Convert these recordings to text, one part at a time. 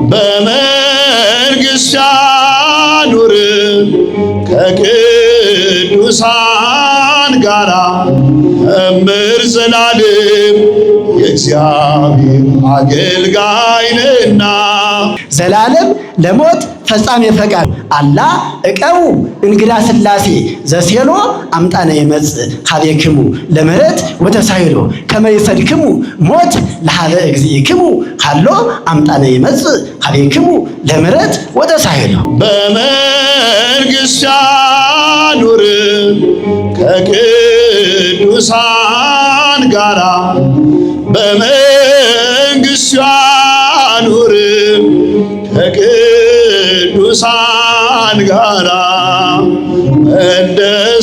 በመንግሥት ያኑር ከቅዱሳን ጋራ እምር ዘላለም የእግዚአብሔር አገልጋይ ነህና። ዘላለም ለሞት ፈጻሜ ፈቃድ አላ እቀው እንግዳ ሥላሴ ዘሴሎ አምጣነ ይመጽእ ሀቤክሙ ለምህረት ወተሳይሎ ከመ ይሰድክሙ ሞት ለሀበ እግዚእክሙ ካሎ አምጣነ ይመጽእ ሀቤክሙ ለምህረት ወተሳይሎ። በመንግሥት ያኑር ከቅዱሳን ጋራ በመንግሥት ያኑር ከቅዱሳን ጋራ እንደ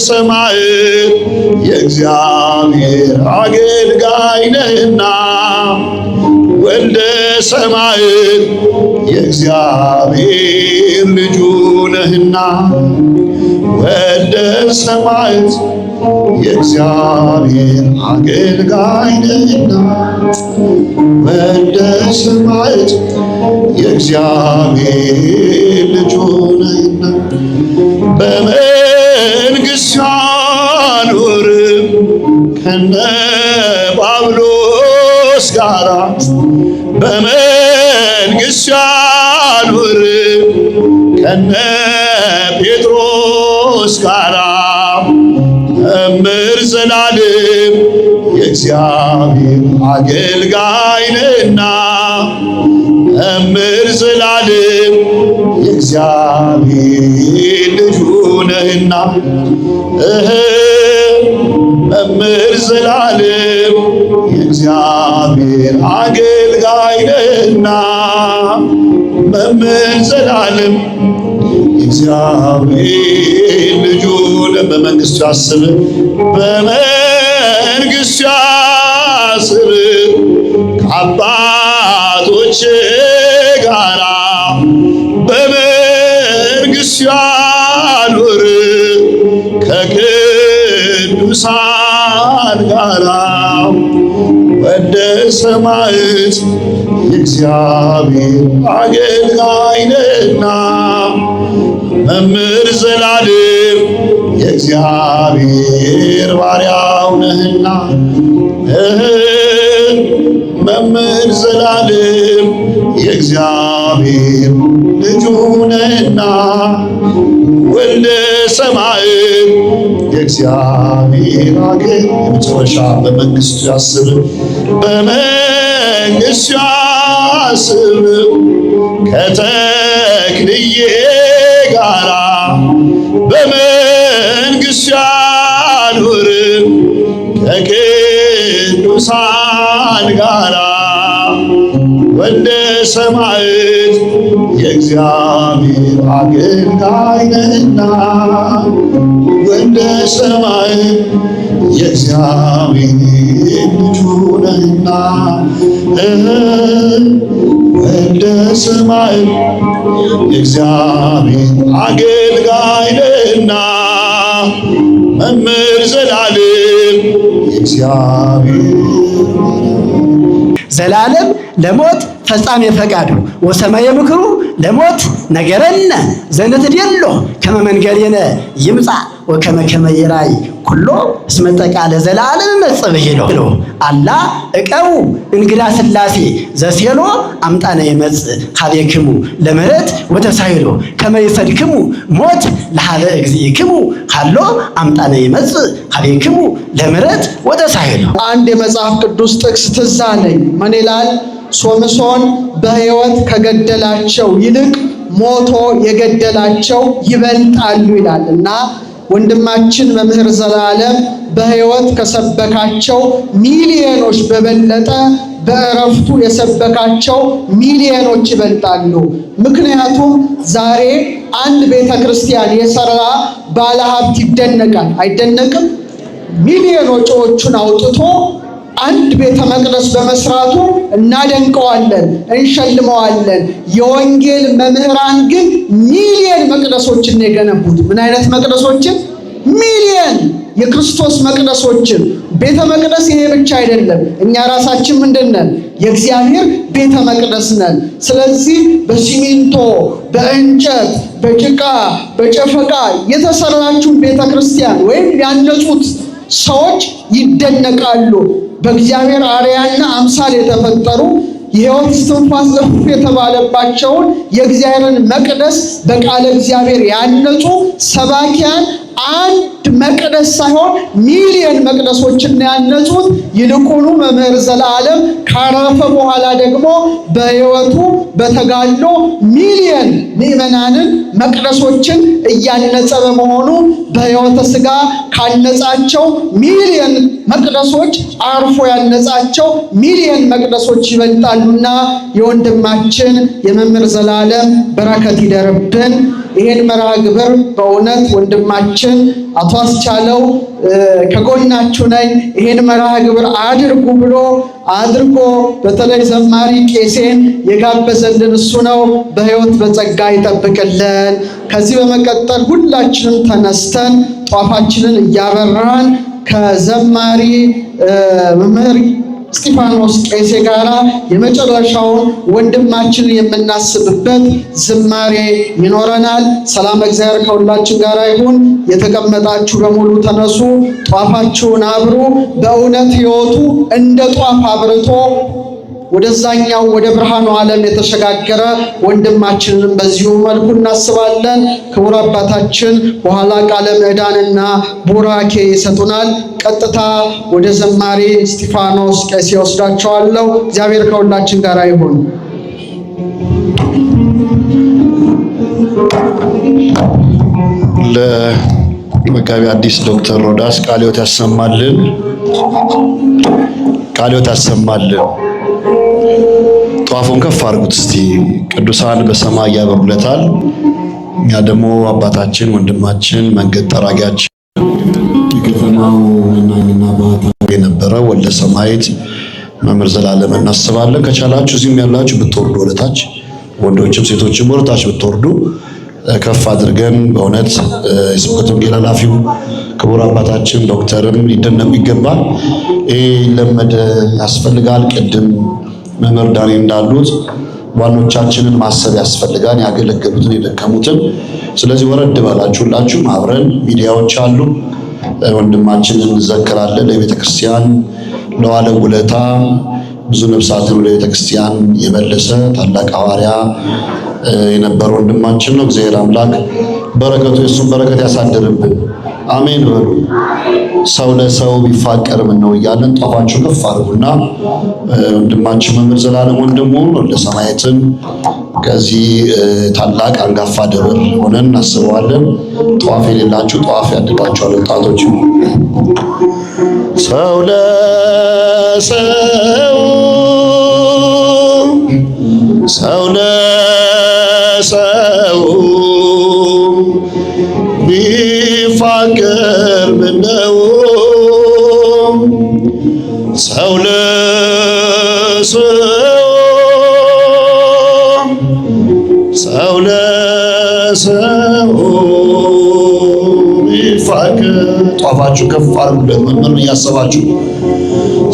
ሰማዕት የእግዚአብሔር አገልጋይ ነህና። ወልደ ሰማዕት የእግዚአብሔር ልጁ ነህና። ወልደ ሰማዕት የእግዚአብሔር አገልጋይ ነህና። ወልደ ሰማዕት የእግዚአብሔር ልጁ ነህና። በመንግሥት ያኑር ከነ ጳውሎስ ጋራ በመንግሥት ያኑር ከነ ጴጥሮስ ጋራ እምር ዘላለም የእግዚአብሔር አገልጋይ ነህና። እምር ዘላለም የእግዚአብሔር ልጁ ነህና። እምር ዘላለም የእግዚአብሔር አገልጋይ ነህና። መምህር ዘላለም የእግዚአብሔር ልጁ በመንግሥቱ ያስብ በመንግሥቱ ያስብ ከአባቶች ጋራ በመንግሥቱ ያኑር ከቅዱሳን ጋራ። ወልደ ሰማዕት የእግዚአብሔር አገልጋይ ነህና። መምህር ዘላለም የእግዚአብሔር ባሪያው ነህና። መምህር ዘላለም የእግዚአብሔር ልጁ ነህና። ወልደ ሰማዕት የእግዚአብሔር አገልጋይ የመጨረሻ በመንግሥቱ ያስብ በመንግሥቱ ያስብ ከተክልዬ ጋራ በመንግሥቱ ያኑር ከቅዱሳን ጋራ። ወልደ ሰማዕት የእግዚአብሔር አገልጋይ ነህና። ወልደ ሰማዕት የእግዚአብሔር ልጁ ነህና። ወልደ ሰማዕት የእግዚአብሔር አገልጋይ ነህና። መምህር ዘላለም የእግዚአብሔር ዘላለም ለሞት ፈጻሜ ፈቃዱ ወሰማየ ምክሩ ለሞት ነገረነ ዘንትድየሎ ከመ መንገሌነ ይምጻ ወከመ ከመ ይራይ ኩሎ እስመ ጠቃለ ዘላለም መጽብሂሎ አላ እቀው እንግዳ ሥላሴ ዘሴሎ አምጣነ ይመጽእ ሀቤክሙ ለምህረት ወተሳይሎ ከመ ይሰድክሙ ሞት ለሀበ እግዚእክሙ ካሎ አምጣነ ይመጽእ ሀቤክሙ ለምህረት ወተሳይሎ። አንድ የመጽሐፍ ቅዱስ ጥቅስ ትዝ አለኝ። ምን ይላል? ሶምሶን በሕይወት ከገደላቸው ይልቅ ሞቶ የገደላቸው ይበልጣሉ ይላል እና ወንድማችን መምህር ዘላለም በሕይወት ከሰበካቸው ሚሊዮኖች በበለጠ በእረፍቱ የሰበካቸው ሚሊዮኖች ይበልጣሉ። ምክንያቱም ዛሬ አንድ ቤተ ክርስቲያን የሰራ ባለሀብት ይደነቃል አይደነቅም? ሚሊዮን ወጪዎቹን አውጥቶ አንድ ቤተ መቅደስ በመስራቱ እናደንቀዋለን፣ እንሸልመዋለን። የወንጌል መምህራን ግን ሚሊዮን መቅደሶችን የገነቡት። ምን አይነት መቅደሶችን? ሚሊዮን የክርስቶስ መቅደሶችን። ቤተ መቅደስ ይሄ ብቻ አይደለም። እኛ ራሳችን ምንድነን? የእግዚአብሔር ቤተ መቅደስ ነን። ስለዚህ በሲሚንቶ፣ በእንጨት፣ በጭቃ፣ በጨፈቃ የተሰራችውን ቤተ ክርስቲያን ወይም ያነጹት ሰዎች ይደነቃሉ። በእግዚአብሔር አርአያና አምሳል የተፈጠሩ የሕይወት እስትንፋስ እፍ የተባለባቸውን የእግዚአብሔርን መቅደስ በቃለ እግዚአብሔር ያነጹ ሰባኪያን አንድ መቅደስ ሳይሆን ሚሊዮን መቅደሶችን ያነጹት። ይልቁኑ መምህር ዘለዓለም ካረፈ በኋላ ደግሞ በሕይወቱ በተጋድሎ ሚሊዮን ምዕመናንን መቅደሶችን እያነጸ በመሆኑ በሕይወተ ሥጋ ካነጻቸው ሚሊዮን መቅደሶች አርፎ ያነጻቸው ሚሊዮን መቅደሶች ይበልጣሉና የወንድማችን የመምህር ዘለዓለም በረከት ይደርብን። ይሄን መርሃ ግብር በእውነት ወንድማችን አቶ አስቻለው ከጎናችሁ ነኝ፣ ይሄን መርሃ ግብር አድርጉ ብሎ አድርጎ በተለይ ዘማሪ ቄሴን የጋበዘልን እሱ ነው። በሕይወት በጸጋ ይጠብቅልን። ከዚህ በመቀጠል ሁላችንም ተነስተን ጧፋችንን እያበራን ከዘማሪ መምህር እስጢፋኖስ ቄሴ ጋራ የመጨረሻውን ወንድማችንን የምናስብበት ዝማሬ ይኖረናል። ሰላም እግዚአብሔር ከሁላችን ጋር ይሁን። የተቀመጣችሁ በሙሉ ተነሱ፣ ጧፋችሁን አብሩ። በእውነት ሕይወቱ እንደ ጧፍ አብርቶ ወደዛኛው ወደ ብርሃኑ ዓለም የተሸጋገረ ወንድማችንን በዚሁ መልኩ እናስባለን። ክቡር አባታችን በኋላ ቃለ ምዕዳንና ቡራኬ ይሰጡናል። ቀጥታ ወደ ዘማሪ እስጢፋኖስ ቄሴ ወስዳቸዋለሁ። እግዚአብሔር ከሁላችን ጋር ይሁን። ለመጋቢ አዲስ ዶክተር ሮዳስ ቃለ ሕይወት ያሰማልን፣ ቃለ ሕይወት ያሰማልን። ጧፉን ከፍ አድርጉት እስቲ። ቅዱሳን በሰማይ ያበሩለታል። እኛ ደግሞ አባታችን ወንድማችን መንገድ ጠራጊያችን የከተማው መናኝና ባህታዊ የነበረ ወልደ ሰማዕት መምህር ዘላለም እናስባለን። ከቻላችሁ እዚህም ያላችሁ ብትወርዱ ወደታች፣ ወንዶችም ሴቶችም ወደታች ብትወርዱ ከፍ አድርገን በእውነት የስብከተ ወንጌል ኃላፊው ክቡር አባታችን ዶክተርም ሊደነቁ ይገባል። ይሄ ለመደ ያስፈልጋል። ቅድም መምህር ዳንኤል እንዳሉት ዋኖቻችንን ማሰብ ያስፈልጋል፣ ያገለገሉትን የደከሙትን። ስለዚህ ወረድ ባላችሁ ሁላችሁም አብረን ሚዲያዎች አሉ፣ ወንድማችንን እንዘክራለን። ለቤተ ክርስቲያን ለዋለ ውለታ ብዙ ነፍሳትን ወደ ቤተ ክርስቲያን የመለሰ ታላቅ ሐዋርያ የነበረ ወንድማችን ነው። እግዚአብሔር አምላክ በረከቱ የሱን በረከት ያሳድርብን። አሜን በሉ። ሰው ለሰው ቢፋቀር ምን ነው እያለን ጧፋችሁ ከፍ አድርጉና ወንድማችን መምህር ዘላለም ወንድሙ ወልደ ሰማዕትን ከዚህ ታላቅ አንጋፋ ደብር ሆነን እናስበዋለን። ጧፍ የሌላችሁ ጧፍ ያድላችኋል ወጣቶች። ሰው ለሰው ሰው ለሰው ቢፋቀር ምነው ሰው ለሰው ሰው ለሰው ቢፋቀር። ጧፋችሁ ከፍ አድርጉለት መምህር እያሰባችሁ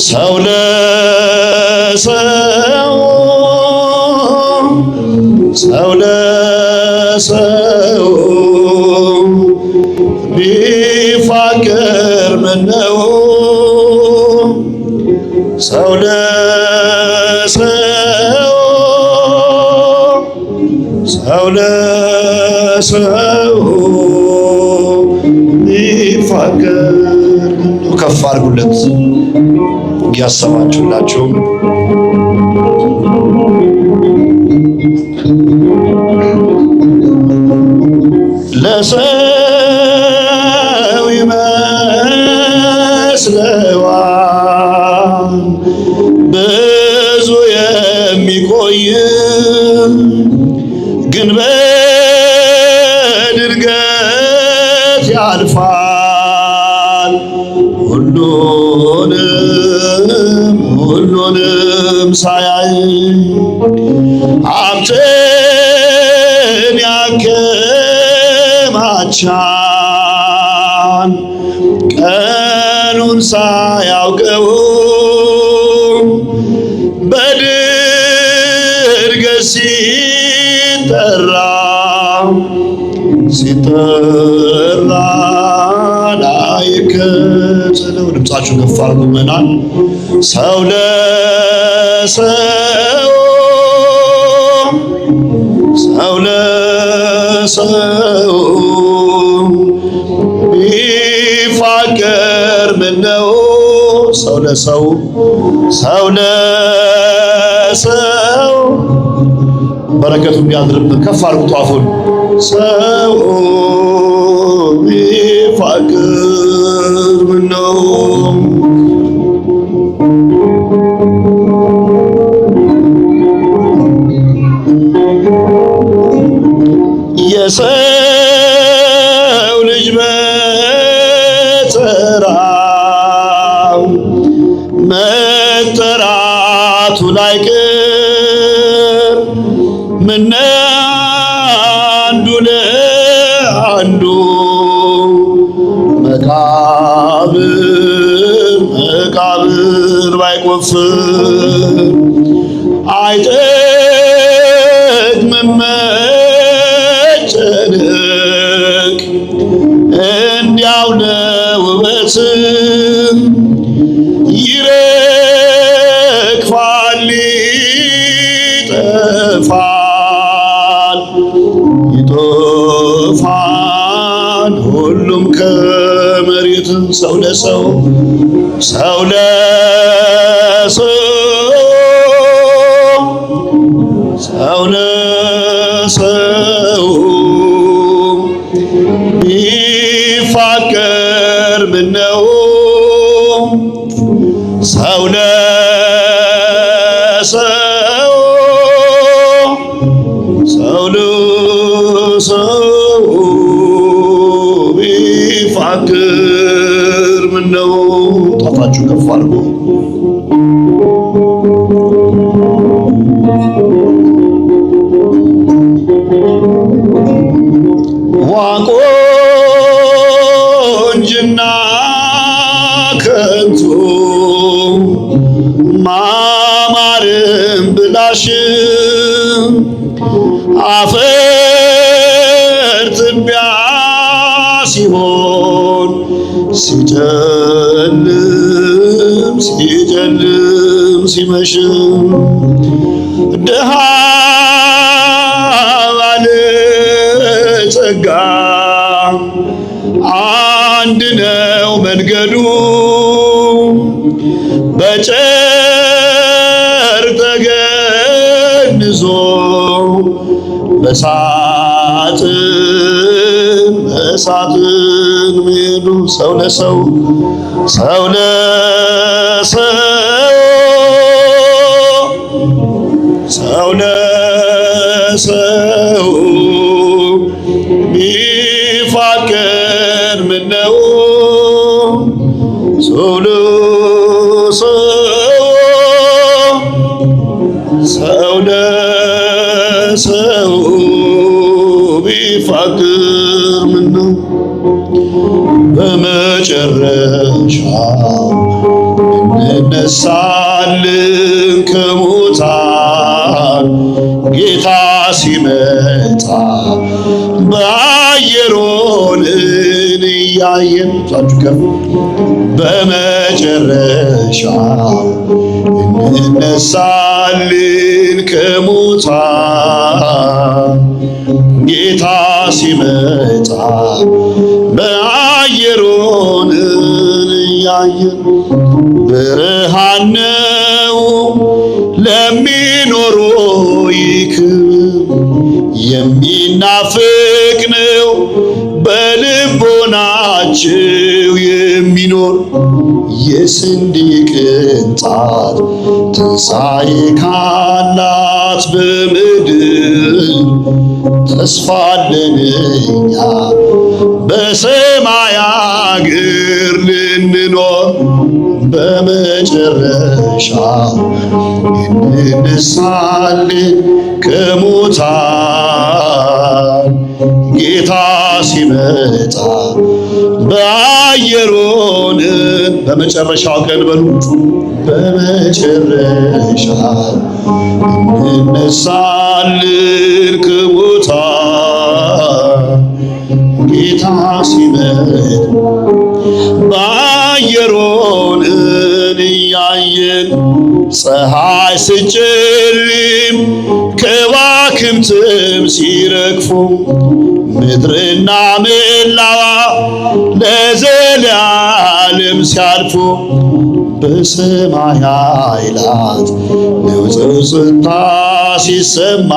ሰው ለሰው ሰው ለሰው ቢፋቀር ምነው ሰው ለሰው ሰው ለሰው ቢፋቀር ምነው። ከፍ አድርጉለት እያሰባችሁላችሁ ለሰው ይመስለዋል ብዙ የሚቆይ ግን በድንገት ያልፋል። ሁሉንም ሳያይ ሀብትን ያከማቻል ቀኑን ሳያውቀው ሲጠራ ሲጠራ ላይከተለው ድምፃችሁ ከፍ አድርጉ ምእመናን። ሰው ለሰው ሰው ለሰው ቢፋቀር ምነው ሰው ለሰው ሰው ለሰው በረከቱ እንዲያድርብን ከፍ አድርጉት አፉን። ሰው ቢፋቀር ምነው የሰው ልጅ መጠራቱ ላይቀር ምነ አንዱ ለአንዱ መቃብር ባይቆፍር አይጠቅምም መጨነቅ እንዲያው ለውበት ይረግፋል ይጠፋል ሁሉም ከመሬት። ሰው ለሰው ሰው ለሰው ሰው ለሰው ቢፋቀር ምነው ሰው ለሰው ሰው ለሰው ቢፋቀር ምነው። ጣታችሁ ከፍ አድርጎ ዋቆንጅና ከንቱ ማማርም ብላሽ አፈር ትቢያ ሲሆን ሲጨልም ሲመሽም ድሃ ባለጸጋ አንድ ነው መንገዱ በጨርቅ ተገንዞ በሳጥን ሜዱ ሰው ለሰው ሰው ለሰው ሰው ለሰው ቢፋቀር ምነው ሰው ለሰው ሰው ለሰው ቢፋቀር ምነው በመጨረሻው እንነሳለን ከሙታን ጌታ ሲመጣ በአየር ሆነን እያየን በመጨረሻው እንነሳለን ከሙታን ጌታ ሲመጣ በአየር ሆነን እያየን ብርሃን ነው ለሚኖሩ ይክብር የሚናፍቅ ነው በልቦናቸው የሚኖር የስንዴ ቅንጣት ትንሣኤ ካላት በምድር ተስፋ አለን እኛ በሰማይ አገር ልንኖር በመጨረሻ እንነሳለን ከሙታን ጌታ ሲመጣ በአየር ሆነን በመጨረሻው ቀን በሉ በመጨረሻ እንነሳለን ሰማይ ስጨልም ከዋክብትም ሲረግፉ ምድርና ምላዋ ለዘላለም ሲያልፉ በሰማይ ኃይላት ንውጽውጽታ ሲሰማ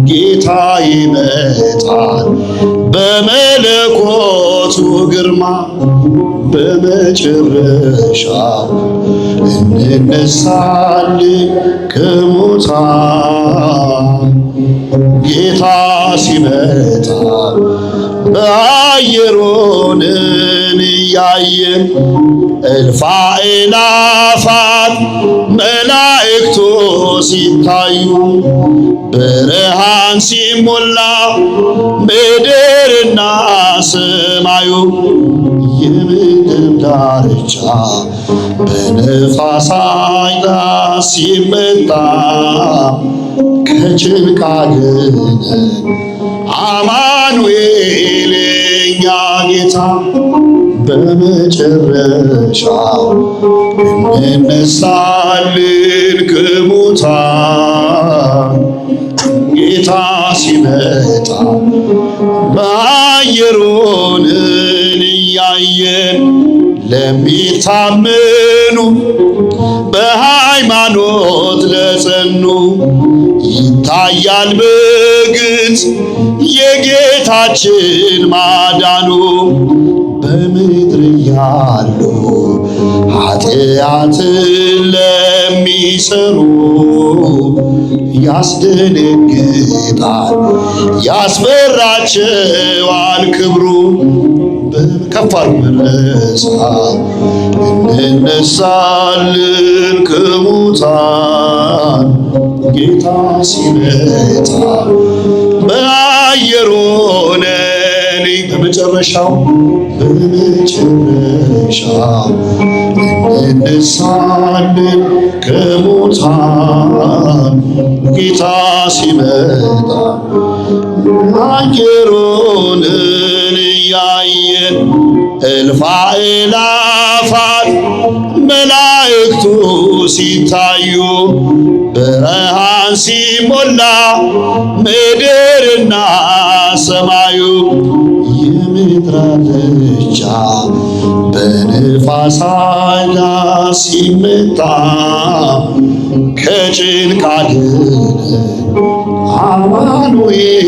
ጌታ ይመጣል በመለኮቱ ግርማ በመጨረሻው እንነሳለን ከሙታን ጌታ ሲመጣ በአየር ሆነን እያየን እልፍ አእላፋት መላእክቱ ሲታዩ ብርሃን ሲሞላ ምድርና ሰማዩ የምድር ዳርቻ በነፋስ ኃይላት ሲመታ ከጭንቅ አድነን አማኑኤል የኛ ጌታ በመጨረሻው እንነሳለን ከሙታን ጌታ ሲመጣ በአየር ሆነን እያየን ለሚታመኑ በሃይማኖት ለጸኑ ይታያል በግልጽ የጌታችን ማዳኑ በምድር ያሉ ኃጢአትን ለሚሰሩ ያስደነግጣል ያስፈራቸዋል ክብሩ በከፋር መረሳ እንነሳለን ከሙታን ጌታ ሲመጣ በአየር ሆነን በመጨረሻው እንነሳለን ከሙታን ጌታ ሲመጣ በአየር ሆነን እያየን እልፍ አእላፋት መላእክቱ ሲታዩ ብርሃን ሲሞላ ምድርና ሰማዩ የምድር ዳርቻ በነፋስ ኃይላት ሲመታ ከጭንቅ አድነን አማኑኤል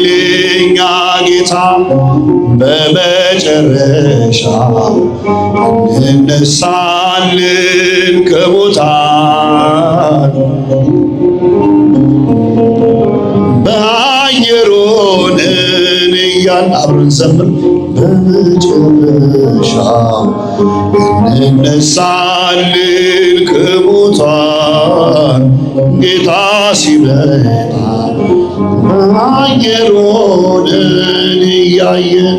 የኛ ጌታ በመጨረሻው እንነሳለን ከሙታን በአየር ሆነን እያልን አብረን ዘምር በመጨረሻው እንነሳለን ከሙታን ጌታ ሲመጣ በአየር ሆነን እያየን